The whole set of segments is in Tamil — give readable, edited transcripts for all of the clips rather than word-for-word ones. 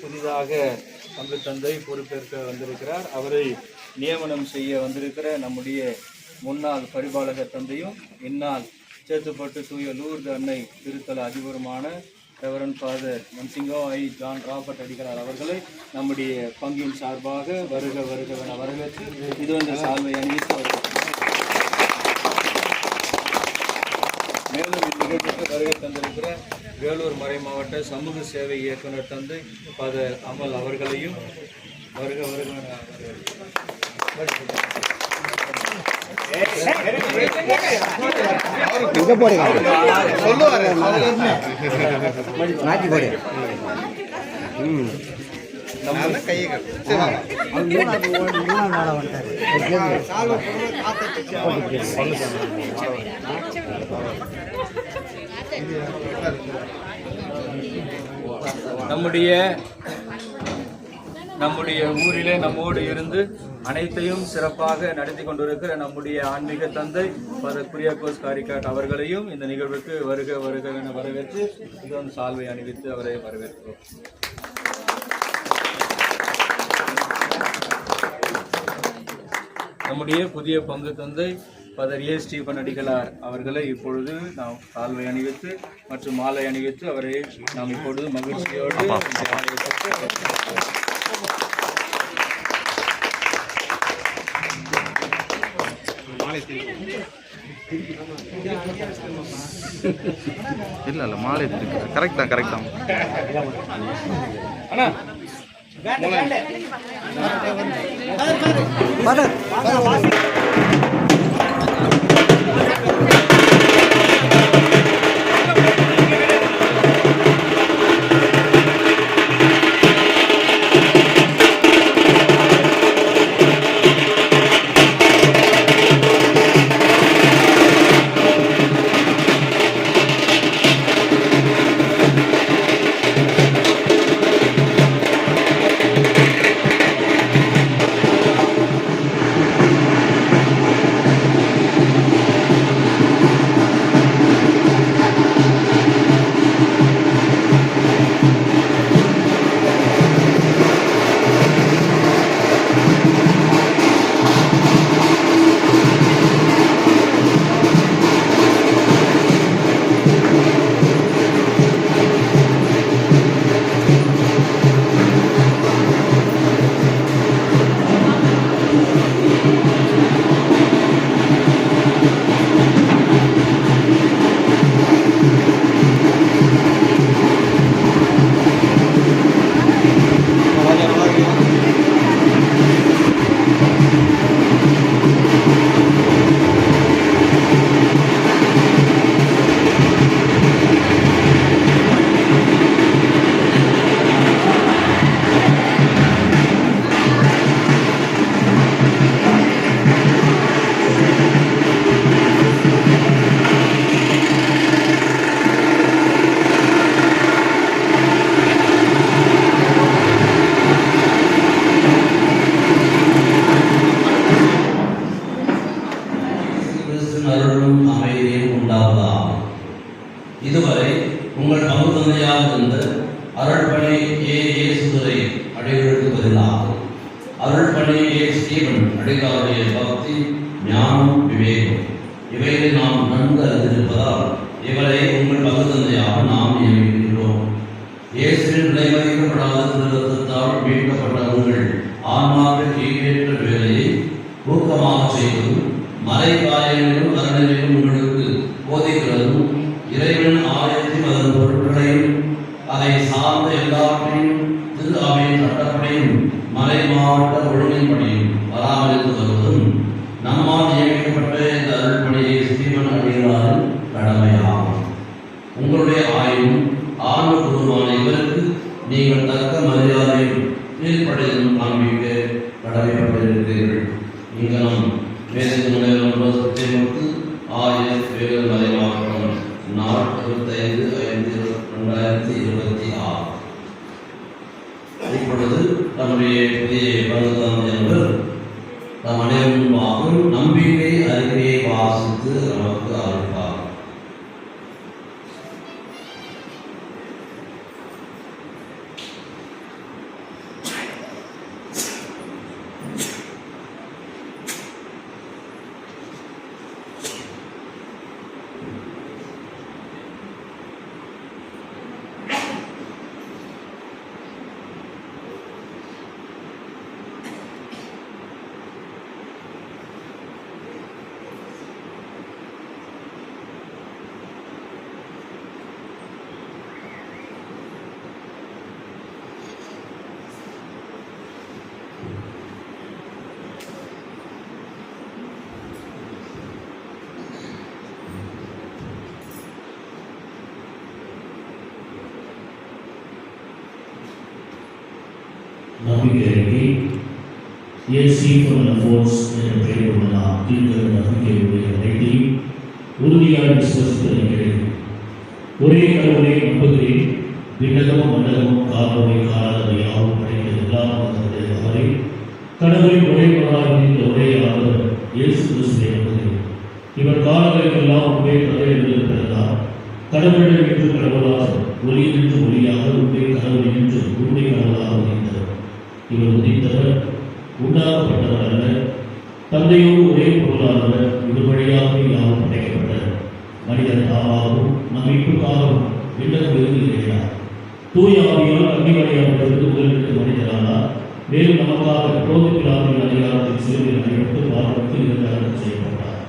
புதிதாக பங்கு தந்தை பொறுப்பேற்க வந்திருக்கிறார். அவரை நியமனம் செய்ய வந்திருக்கிற நம்முடைய முன்னாள் பரிபாலகர் தந்தையும் இந்நாள் சேத்துப்பட்டு தூய லூர்து அன்னை திருத்தல அதிபருமான ரெவரண்ட் ஃபாதர் மன்சிங்கோ ஜான் ராபர்ட் அடிகளார் அவர்களை நம்முடைய பங்கின் சார்பாக வருக வருகவென வரவேற்று இது வந்து சால்வை அணிவித்து மேலும் இந்நிகழ்ச்சிக்கு வருகை தந்திருக்கிற வேலூர் மறை மாவட்ட சமூக சேவை இயக்குனர் தந்தை ஃபாதர் அமல் அவர்களையும் வருக வருகவென நம்முடைய ஊரிலே நம்மோடு இருந்து அனைத்தையும் சிறப்பாக நடத்தி கொண்டிருக்கிற நம்முடைய ஆன்மீக தந்தை ஃபாதர் குரியாக்கோஸ் காரிக்காட் அவர்களையும் இந்த நிகழ்வுக்கு வருக வருக என வரவேற்று இதுவும் சால்வை அணிவித்து அவரை வரவேற்கிறோம். நம்முடைய புதிய பங்கு தந்தை ஃபாதர் ஏ ஸ்டீபன் அடிகளார் அவர்களை இப்பொழுது நாம் சால்வை அணிவித்து மற்றும் மாலை அணிவித்து அவரை நாம் இப்பொழுது மகிழ்ச்சியோடு இல்ல இல்ல மாலை கரெக்ட் தான் இதுவரை உங்கள் பங்கு தந்தையாக இருந்த அருள்பணி சுதுரை அடிகளுக்கு பதிலாக அருள்பணி ஸ்டீபன் அடிகாருடைய பக்தி, ஞானம், விவேகம் இவைகளை நாம் நன்கு அறிந்திருப்பதால் இவரை உங்கள் பங்கு தந்தையாக நாம் நியமிக்கின்றோம். இயேசுவின் விலைமதிக்கப்படாத திருத்தத்தால் மீட்கப்பட்ட உங்கள் ஆன்மாவிற்கு ஈடேற்ற வேலையை ஊக்கமாக செய்வதும் மறைக்காயங்களிலும் அருளிலும் உங்களுக்கு போதிக்கிறதும் இறைவன் ஆலயத்தையும் அதன் பொருட்களையும் அதை சார்ந்த எல்லாவற்றையும் திரு அவையின் சட்டப்படியும் மறை மாவட்ட ஒழுங்கின்படியும் பராமரித்து வருவதும் நம்மால் நியமிக்கப்பட்ட இந்த அருள்பணியை ஸ்டீபன் அடிகளாரின் கடமையாகும். உங்களுடைய ஆய்வும் ஆன்மபூர்வமான இவருக்கு நீங்கள் தக்க மரியாதையும் கீழ்ப்படையும் காண்பிக்க கடமைப்பட்டிருக்கிறீர்கள். இங்கனம் மேற்கு சத்தியமுத்து ஆயர் வேலூர் மறை மாவட்டம் 45/5/2026. இப்பொழுது நம்முடைய புதிய பங்கு தந்தை நம் அனைவரும் நம்பிக்கை அறிக்கையை வாசித்து நமக்கு அளிப்பார். நம்பிக்கையை ஏசிஃபோன் ஃபோர்ஸ் என்ற பெயர் கொண்ட நாம் தீர்க்கிற நம்பிக்கையுடைய அனைத்தையும் உறுதியாக விசுவாசித்து நினைக்கிறேன். ஒரே கடவுளை நம்புகிறேன். விண்ணகமும் மண்டகமும் காரணமை காணாதவை யாவும் படைத்த எல்லாம் அவரை கடவுளின் ஒரே மகனாக இருந்த ஒரே ஆண்டவர் இயேசு கிறிஸ்துவை நம்புகிறேன். இவர் காலங்களுக்கெல்லாம் உண்மை கதையில் பிறந்தார். கடவுளிடம் என்று கடவுளாக ஒளியினின்று ஒளியாக உண்மை கடவுளில் நின்று உண்மை கடவுளாக உதித்தவர். இவர் உதித்தவர் உண்டாக்கப்பட்டவர் அல்ல, தந்தையோடு ஒரே பொருளானவர். இவர் வழியாக யாவும் படைக்கப்பட்டவர். மனிதன் தாமாகவும் நம் மீட்புக்காகவும் விண்ணகம் விரும்புகிறார். தூய ஆவியால் அங்கிமறையாளர்களுக்கு முதலிட்டு மனிதரானார். மேலும் நமக்காக புரோகிப்பிலாவின் அதிகாரத்தில் சிறுவில் அடைபட்டு பாவத்து இரண்டாக செய்யப்பட்டார்.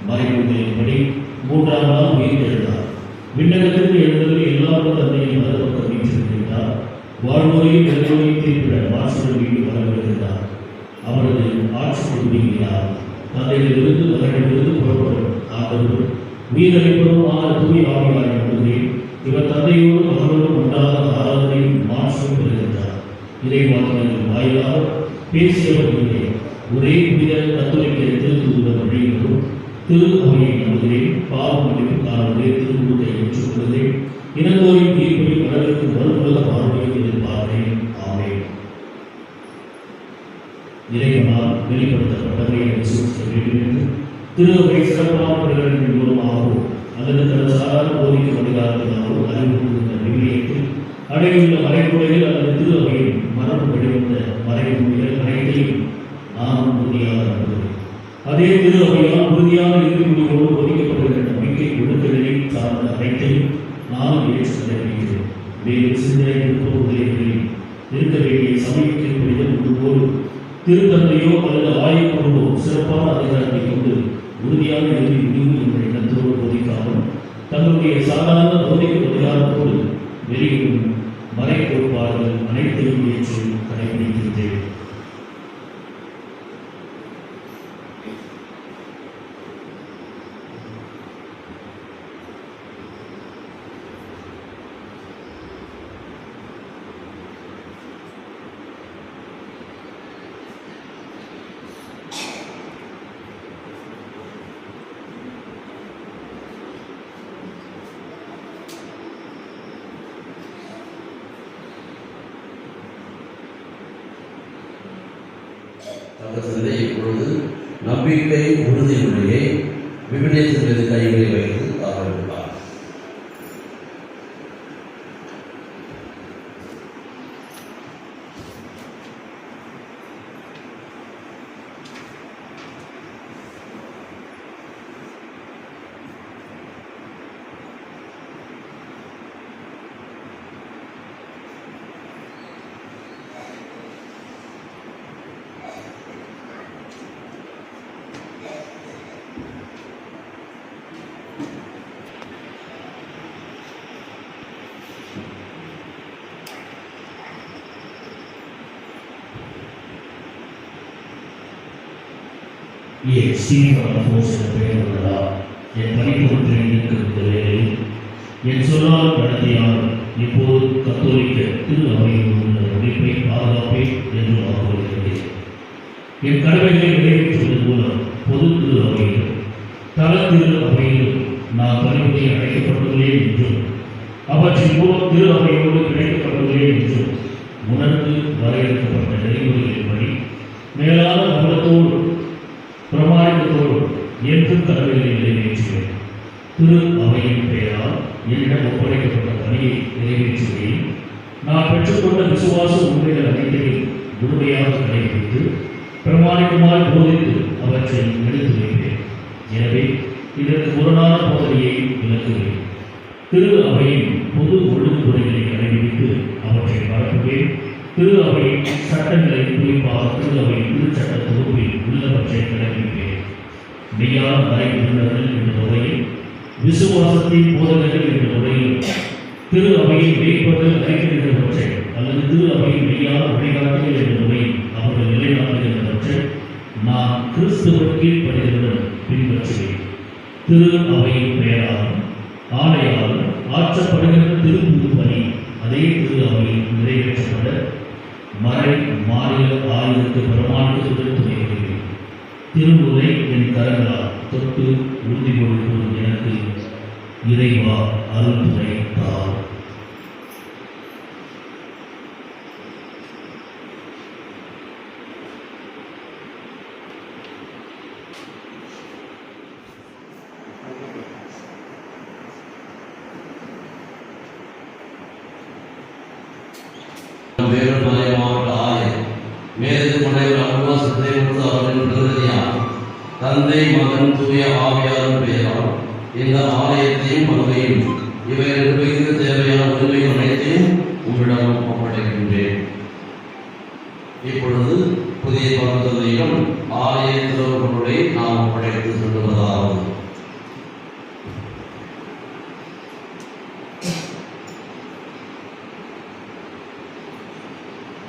மறைமுறையின்படி 3ஆம் நாள் உயிர் எழுந்தார். விண்ணகத்திற்கு எழுந்தது எல்லாரும் தந்தையும் மதப்பக்கம் வீற்றிருக்கின்றார். வாழ்வோரையும் எல்லோரையும் தீர்ப்பிட மாசுடன் வீடு வரவிருக்கிறார். அவரது ஆட்சி கொடுக்கிறார். தந்தையிலிருந்து மகனிலிருந்து புறப்படும் ஆண்டவர் உயிரளிப்பதுமான தூய ஆவியாரை நம்புகிறேன். இவர் தந்தையோடு மகனோடும் உண்டான ஆராதனையும் மாற்றம் பெறுகின்றார். இறைவாக்கினர்கள் வாயிலாக பேசியவர் இல்லை. ஒரே புனித கத்தோலிக்க திருத்தூதர் வழியிலும் திரு அவையை நம்புகிறேன். பாவம் மன்னிப்புக்கான ஒரே திருமுகத்தை ஏற்றுக்கொள்கிறேன். இனந்தோரின் தீர்ப்பை கடலுக்கு மறுமுக பார்வையை எதிர்பார்க்கிறேன். ஆமென். இறைவனால் வெளிப்படுத்தப்பட்டவை விசுவாசிக்க வேண்டும் என்று திரு அவை சிறப்பான பிரகடனத்தின் மூலமாகவோ அல்லது தனது சாதாரண போதிக்கும் அதிகாரத்தினாலோ அறிவுறுத்துகின்ற விவிலியத்தில் அடையுள்ள மறைமுறைகள் அல்லது திரு அவையில் மரபு வடிவந்த மறைமுறைகள் அனைத்தையும் நாம் உறுதியாக நம்புகிறேன். அதே திரு அவையால் உறுதியான இறுதிமொழியோடு ஒதுக்கப்படுகிற நம்பிக்கை ஒழுக்கங்களை சார்ந்த அனைத்தையும் நான் ஏற்று கடைபிடிக்கிறேன். வேறு சிந்தனை விருப்பங்களில் இருக்க வேண்டிய சமயத்திற்கு ஒருபோது திருத்தந்தையோ அல்லது ஆய்வுக்குழுவோ சிறப்பான அதிகாரத்தை கொண்டு உறுதியான இறுதி முடிவு என்ற எண்ணத்தோடு போதிக்காமல் தங்களுடைய சாதாரண போதிக்கும் அதிகாரத்தோடு வெளியிடும் மறை கோட்பாடுகள் அனைத்தையும் ஏற்று கடைபிடிக்கின்றேன். தந்தை இப்பொழுது நம்பிக்கை உறுதியுடையை விவிலியத்தின் மீது கைகளை வைத்து ஆரம்பிப்பார். பெயர் உள்ளதா என் பணிபொருட்களை இருக்கிற வேளையில் என் சொல்லால் நடத்தியால் இப்போது கத்தோலிக்க திரு அவையில் உள்ள உழைப்பை பாதுகாப்பேன் என்று வாக்குறுதிக்கிறேன். என் கடமைகளை நிறைவேற்றுவதன் மூலம் பொது திரு அவையிலும் தல திரு அவையிலும் நான் பணிபுரிய அழைக்கப்பட்டுள்ளேன் என்றும் அவற்றின் மூலம் திரு அவையோடு கிடைக்கப்பட்டுள்ளேன் என்றும் உணர்ந்து வரையறுக்கப்பட்ட நெறிமுறைகளின்படி மேலான கவனத்தோடு பிரமாணிக்கத்தோடு என்றும் கடமைகளை நிறைவேற்றுவேன். திரு அவையின் பெயரால் என்னிடம் ஒப்படைக்கப்பட்ட பணியை நிறைவேற்றுவேன். நான் பெற்றுக்கொண்ட விசுவாச உண்மைகள் அனைத்தையும் முழுமையாக கடைபிடித்து பிரமாணிக்கமாய் போதித்து அவற்றை எடுத்து வைப்பேன். எனவே இதற்கு முரணான போதனையை விளக்குவேன். திரு அவையின் பொது ஒழுங்குமுறைகளை கடைபிடித்து அவற்றை பரப்புவேன். திரு அவையின் சட்டங்களை குறிப்பாக திரு அவையின் திருச்சட்ட தொகுப்பில் உள்ளவற்றை கடைபிடிப்பேன். மெய்யான மறை விருந்தினர்கள் என்ற முறையில் விசுவாசத்தின் போதகர்கள் என்ற முறையில் திரு அவையின் மேற்பட்டு அறிக்கைகின்றவற்றை அல்லது திரு அவையின் மெய்யான வழிகாட்டுகள் என்ற முறையில் அவர்கள் நிலைநாட்டுகின்றவற்றை நான் கிறிஸ்துவின் கீழ்ப்படுகளுடன் பின்பற்றுவேன். திரு அவையின் பெயரால் ஆணையால் ஆற்றப்படுகின்ற திருப்புது பணி அதே திரு அவையில் நிறைவேற்றப்பட மறை மாநில ஆயுதத்து பிரமாணத்துடன் துணைகிறேன். திருமுறை என் கரங்களால் தொட்டு உறுதிமொழி கூறும் எனக்கு இறைவா அருள்துறை தார். வேலுமலை மாவட்ட ஆயர் மேற்கு முனைவர் அருவாசத்தை கொடுத்து அவர்களின் பிரதிநிதியார் தந்தை மகன் தூய ஆவியாரும் பெயரால் இந்த ஆலயத்தையும் பங்கையும் இவை நிர்வகிக்க தேவையான உரிமைகள் அனைத்தையும் உங்களிடம் ஒப்படைக்கின்றேன். இப்பொழுது புதிய பங்குதலையும் ஆலய திறவுகளை நாம் ஒப்படைத்து செல்வதாவது.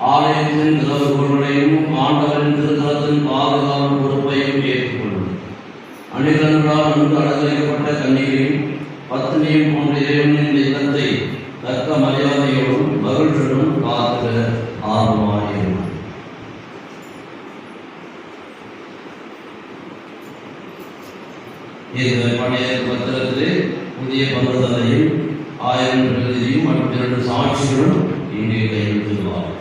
ஆலயத்தின் திறவுகோள்களையும் ஆண்டவரின் திருத்தலத்தின் பாதுகாப்பு பொறுப்பையும் ஏற்றுக்கொள்ளும். அணிகளால் நன்கு அலங்கரிக்கப்பட்ட கன்னிகையும் பத்தினியும் போன்ற இறைவனின் இல்லத்தை தக்க மரியாதையோடும் மகிழ்ச்சியுடன் காத்திட ஆர்வமாயிருக்கும். இந்த பழைய பத்திரத்திலே புதிய பங்குதலையும் 1000 பிரதிநிதியும் மற்றும் 2 சாட்சிகளும் இங்கே கையெழுத்திடுவார்கள்.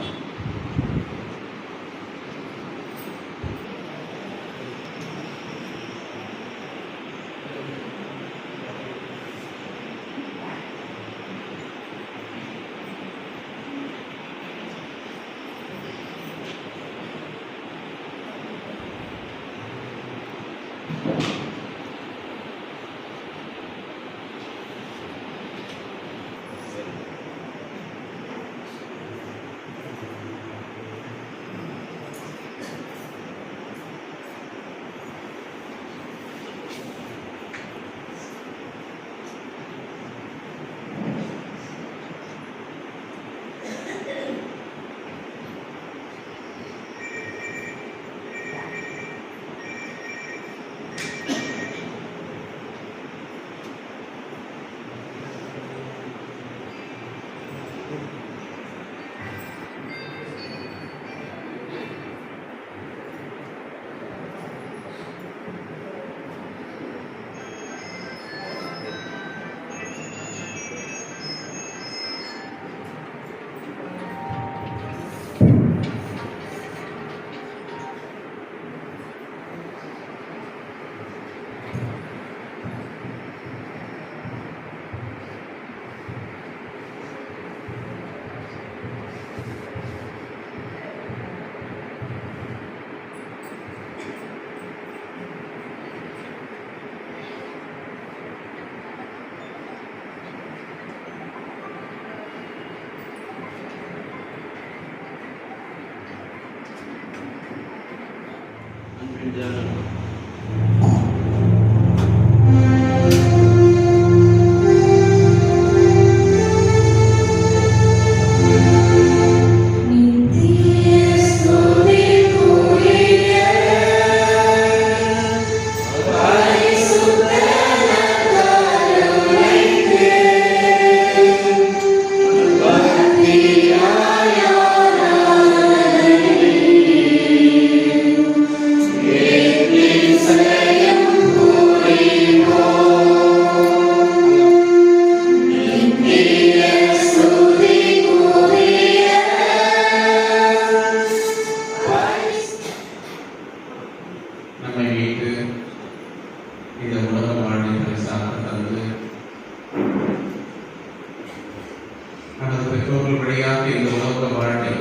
பெற்றோர்கள் வழியாக இந்த உலக வாழ்க்கை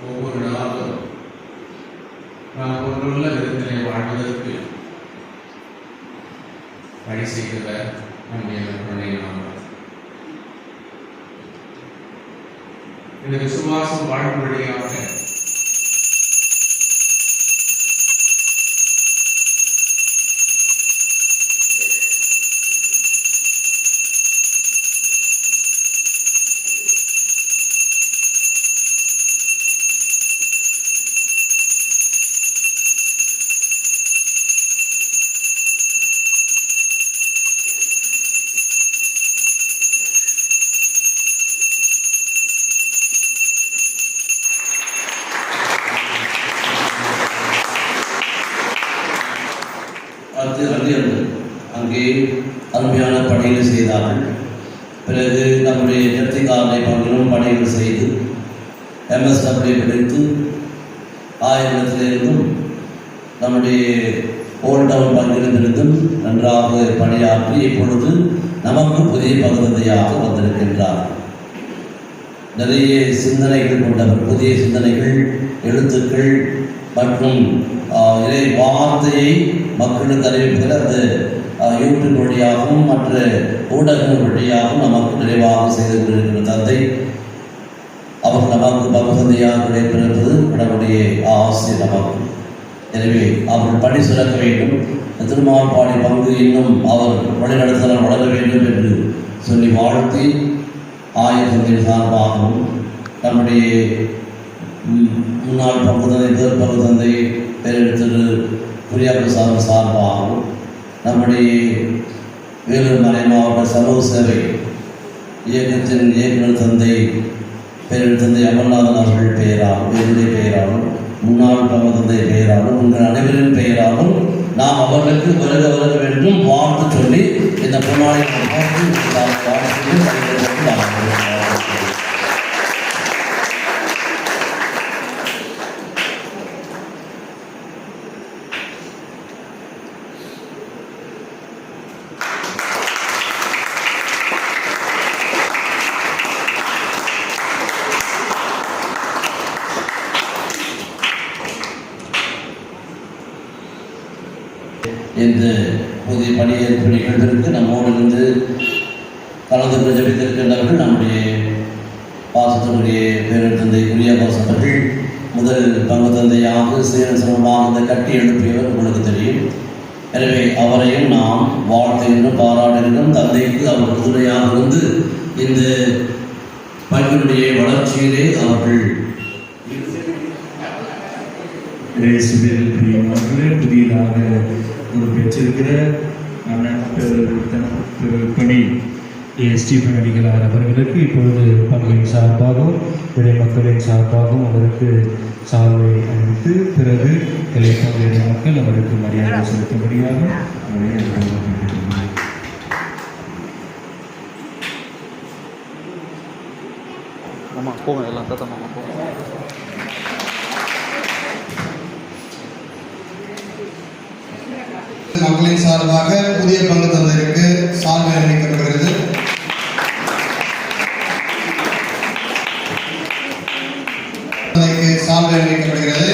ஒவ்வொரு நாளும் நாம் கொண்டுள்ள விதத்திலே வாழ்வதற்கு வழி செய்தவர் நம்முடைய நாம் இந்த விசுவாசம் வாழ்வு வழியாக நடந்து அங்கே அருமையான பணிகள் செய்தார்கள். பிறகு நம்முடைய கத்திகாலை பங்கிலும் பணிகள் செய்து MSW படித்து ஆயிரத்திலிருந்தும் நம்முடைய ஓல்ட் டவுன் பங்கிலிருந்தும் நன்றாக பணியாற்றி இப்பொழுது நமக்கு புதிய பகுதியாக வந்திருக்கின்றார். நிறைய சிந்தனைகள் கொண்டவர், புதிய சிந்தனைகள், எழுத்துக்கள் மற்றும் இறை வார்த்தையை மக்களுக்கு அறிவிப்பதில் அந்த யூடியூப் வழியாகவும் மற்ற ஊடகங்கள் வழியாகவும் நமக்கு நிறைவாக செய்து கொண்டிருக்கிற தந்தை அவர் நமக்கு பகுதியாக கிடைப்பிருப்பது கடவுளுடைய ஆசை நமக்கு. எனவே அவர்கள் பணி சிறக்க வேண்டும், திருமால்பாடி பங்கு இன்னும் அவர் வழிநடத்தல் வளர வேண்டும் என்று சொல்லி வாழ்த்தி ஆயத்தந்தை சார்பாகவும் நம்முடைய முன்னாள் பங்குதந்தை தேர்ப்பகு தந்தை பேரெடுத்திரு குரியாபிரசாமி சார்பாகவும் நம்முடைய வேலூர் மறை மாவட்ட சமூக சேவை இயக்கத்தின் இயக்குநர் தந்தை பேரெடுத்தந்தை அமர்நாதன் அவர்கள் பெயராலும் என்னுடைய பெயராலும் முன்னாள் பங்கு தந்தை பெயராலும் உங்கள் அனைவரின் பெயராலும் நாம் அவர்களுக்கு வருக வருக வேண்டும் வாழ்த்து சொல்லி இந்த பொன்னாளை இந்த புதிய பணியேற்பு நிகழ்விற்கு நம்மோடு இருந்து கலந்து கொண்டு ஜபித்திருக்கின்றவர்கள் நம்முடைய பாசத்தினுடைய பேரத்தந்தை குரியாபாஸ் அவர்கள் முதல் பங்கு தந்தையாக சீரசமமாக இந்த கட்டி எழுப்பியவர் உங்களுக்கு தெரியும். எனவே அவரையும் நாம் வாழ்த்துகின்றோம், பாராட்டுகின்றோம். தந்தைக்கு அவர் உறுதுணையாக இருந்து இந்த பங்கினுடைய வளர்ச்சியிலே அவர்கள் புதியதாக ஒரு பெற்றிருக்கிற பணி ஸ்டீஃபன் அடிகளார் அவர்களுக்கு இப்பொழுது பங்கின் சார்பாகவும் விடை மக்களின் சார்பாகவும் அவருக்கு சால்வை அளித்து பிறகு இளைப்பங்குடைய மக்கள் அவருக்கு மரியாதை செலுத்தும்படியாக ஆமாம் போங்க எல்லாம் தத்தமாக போங்க. மக்களின் சார்பாக புதிய பங்கு தந்தைக்கு சால்வை அளிக்கப்படுகிறது. சால்வை அளிக்கப்படுகிறது.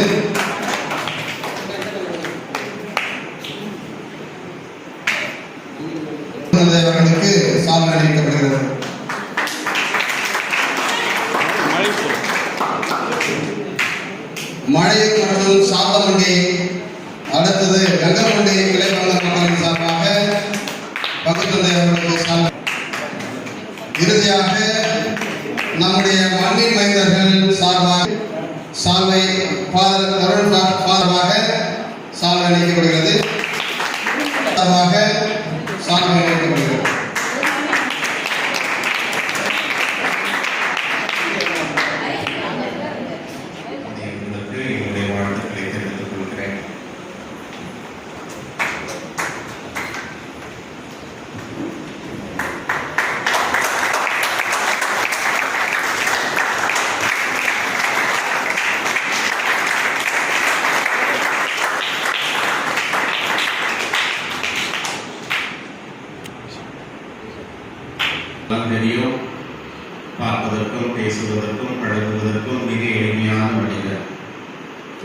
அவர்களுக்கு சால்வை அளிக்கப்படுகிறது. மழை மற்றும் சாத்தமண்டி அடுத்தது கங்கமண்டி கிளைப்பங்க மக்களின் சார்பாக பகுத்தந்தை அவர்களுக்கு சால்வை. இறுதியாக நம்முடைய மண்ணின் மைந்தர்கள் சார்பாக சால்வை சார்பாக சால்வை அளிக்கப்படுகிறது. சார்பாக சால்வை அளிக்கப்படுகிறது. என்னுடைய வாழ்த்துக்களை தெரிவித்துக் கொள்கிறேன். தெரியும், பார்ப்பதற்கும் பேசுவதற்கும் பழகுவதற்கும் மிக எளிமையான மனிதர்.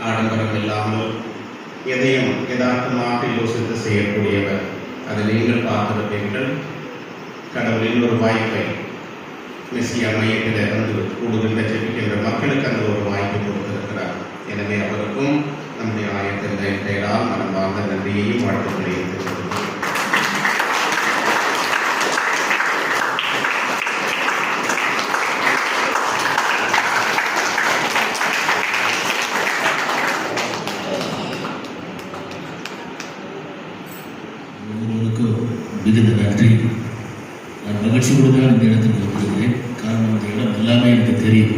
ஆடம்பரம் இல்லாமல் எதையும் யதார்த்தமாக யோசித்து செய்யக்கூடியவர். அதை நீங்கள் பார்த்திருப்பீர்கள். கடவுளின் ஒரு வாய்ப்பை மெஸ்ஸியா மையத்தில் இருந்து கூடுகின்ற ஜெபிக்கின்ற மக்களுக்கு அந்த ஒரு வாய்ப்பு கொடுத்திருக்கிறார். எனவே அவருக்கும் நம்முடைய ஆயத்தின் பெயரால் மனமார்ந்த நன்றியையும் வாழ்த்துக்களையும் தெரிவித்துள்ளோம். மிகுந்த நன்றி. நான் மகிழ்ச்சியோடு தான் இந்த இடத்துக்கு வந்திருக்கிறேன். காரணம் இந்த இடம் எல்லாமே எனக்கு தெரியும்.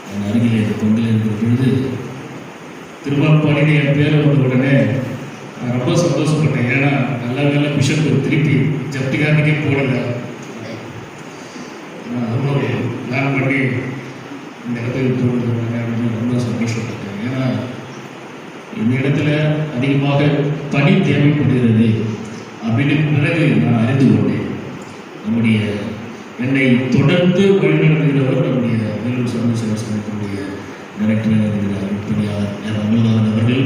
நான் அருகில் இந்த பொங்கல் இருக்கிற பொழுது திருமால்பாடியில் என் பேரை வந்த உடனே நான் ரொம்ப சந்தோஷப்பட்டேன். ஏன்னா நல்ல வேலை பிஷப் திருப்பி ஜப்டிகாரனுக்கே போடல. அவங்களோட பிளான் பண்ணி இந்த இடத்துக்கு போடுறாங்க அப்படின்னு ரொம்ப சந்தோஷப்பட்டேன். ஏன்னா இந்த இடத்துல அதிகமாக பணி தேவைப்படுகிறது அப்படின்னு பிறகு நான் அறிந்து கொண்டேன். நம்முடைய என்னை தொடர்ந்து வழிநடத்துகிறவர் நம்முடைய வேலூர் சமூக சங்கத்தினுடைய டைரக்டராக இருக்கிறார் இப்படியார் அமல்நாதன் அவர்கள்.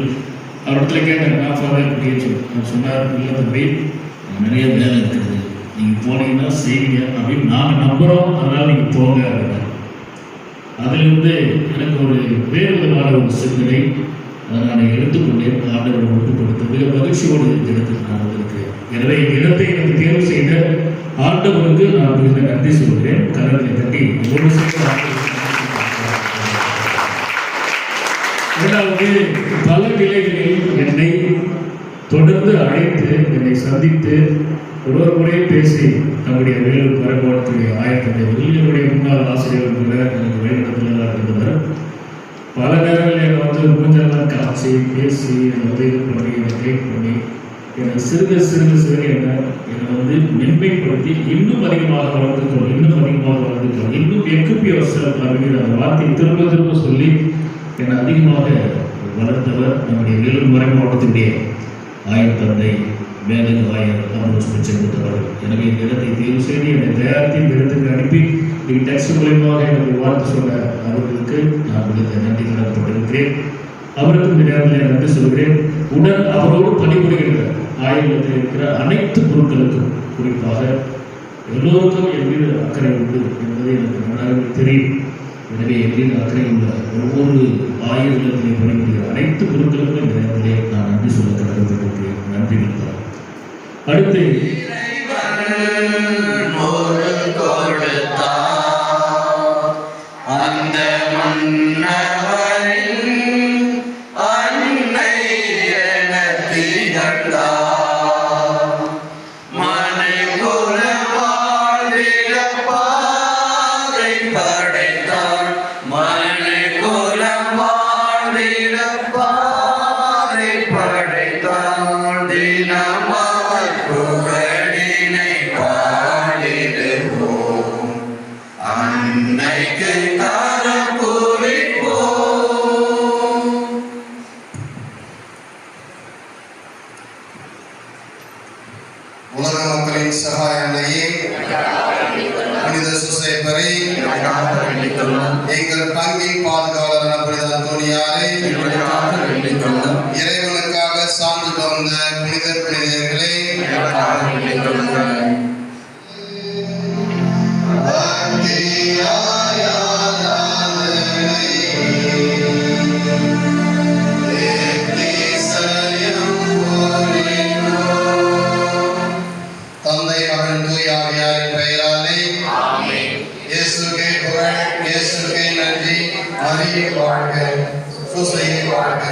அவரிடத்துல கேட்டேன், நான் ஃபாதர் அப்படின்னு சொன்னார், இல்லை தம்பி நிறைய வேலை இருக்கிறது, நீங்கள் போனீங்கன்னா செய்வீங்க அப்படின்னு நாங்கள் நம்புகிறோம், அதனால் நீங்கள் போங்க அப்படின்னா. அதிலிருந்து எனக்கு ஒரு வேறு விதமான ஒரு சிந்தனை அதை நான் எடுத்துக்கொண்டேன். ஆண்டவர் ஒப்பு கொடுத்து மிக மகிழ்ச்சியோடு இந்த இடத்துக்கு நான் வந்திருக்கிறேன். எனவே இந்த இடத்தை எனக்கு தேர்வு செய்த ஆண்டவருக்கு நான் மிகுந்த நன்றி சொல்கிறேன். கரங்களை தட்டி ஒரு இரண்டாவது, பல நிலைகளில் என்னை தொடர்ந்து அழைத்து என்னை சந்தித்து ஒரு முறை பேசி நம்முடைய வேலூர் பரப்பாட்டுடைய ஆயத்தந்தைவர்கள் என்னுடைய முன்னாள் ஆசிரியர்கள் கூட எனக்கு வழிநடத்துவதாக இருந்தவர். பல நேரங்களில் என்னை வந்து மூஞ்செல்லாம் காய்ச்சி பேசி என்னை உதவி பண்ணி என்னை கைட் பண்ணி என்னை சிறுக என்னை வந்து மென்மைப்படுத்தி இன்னும் அதிகமாக வளர்ந்துக்கிறோம், இன்னும் எக்குப்பி அவசரம் அப்படிங்கிற அந்த வார்த்தையை திரும்ப திரும்ப சொல்லி என்னை அதிகமாக வளர்த்தவர் நம்முடைய வேலூர் மறை மாவட்டத்தினுடைய ஆயர் தந்தை மேலகு ஆயர் அமரோஸ் பிச்சைமுத்தவர். எனவே இந்த இடத்தை தேர்வு செய்து என்னை தயாரித்து இந்த இடத்துக்கு அனுப்பி நீங்கள் டெக்ஸ்ட் மூலமாக எனக்கு வாழ்த்து சொன்ன அவர்களுக்கு நான் உங்களுக்கு நன்றி கடன்பட்டிருக்கிறேன். அவருக்கு இந்த நேரத்தில் நன்றி சொல்கிறேன். உடன் அவரோடு பணிபுரிகின்ற ஆயுதத்தில் இருக்கிற அனைத்து பொருட்களுக்கும், குறிப்பாக எல்லோருக்கும் என் மீது அக்கறை உண்டு என்பது எனக்கு நன்றாக தெரியும். எனவே என் மீது அக்கறை உள்ள ஒவ்வொரு ஆயுதத்தில் பணிபுரிகிற அனைத்து பொருட்களுக்கும் இந்த நேரத்திலே நான் நன்றி சொல்ல கடன்பட்டிருக்கிறேன். நன்றி விட்டார். அடுத்து அந்த மன்னவரின் அன்னை என திகழ்ந்தார். மனைகுல வாழ்ந்திட பாதை படைத்தார். மனைகுல வாழ்ந்திட பாதை படைத்தார். தினம் அவர் புகழினை பாடிடுவோம். அன்னைக்கு கரம் குறிப்போம். உலக மக்களின் சகாய அன்னையே, புனித சுசேப்பரே, எங்கள் பங்கின் பாதுகாவலரான புனித அந்தோனியாரே, இறைவனுக்காக சான்று பகிர்ந்த புனிதர்களே, தந்தை மகன் தூய ஆவியாரின் பெயராலே இயேசுவே புகழ், இயேசுவே நன்றி. மரியே வாழ்க, சூசையே வாழ்க.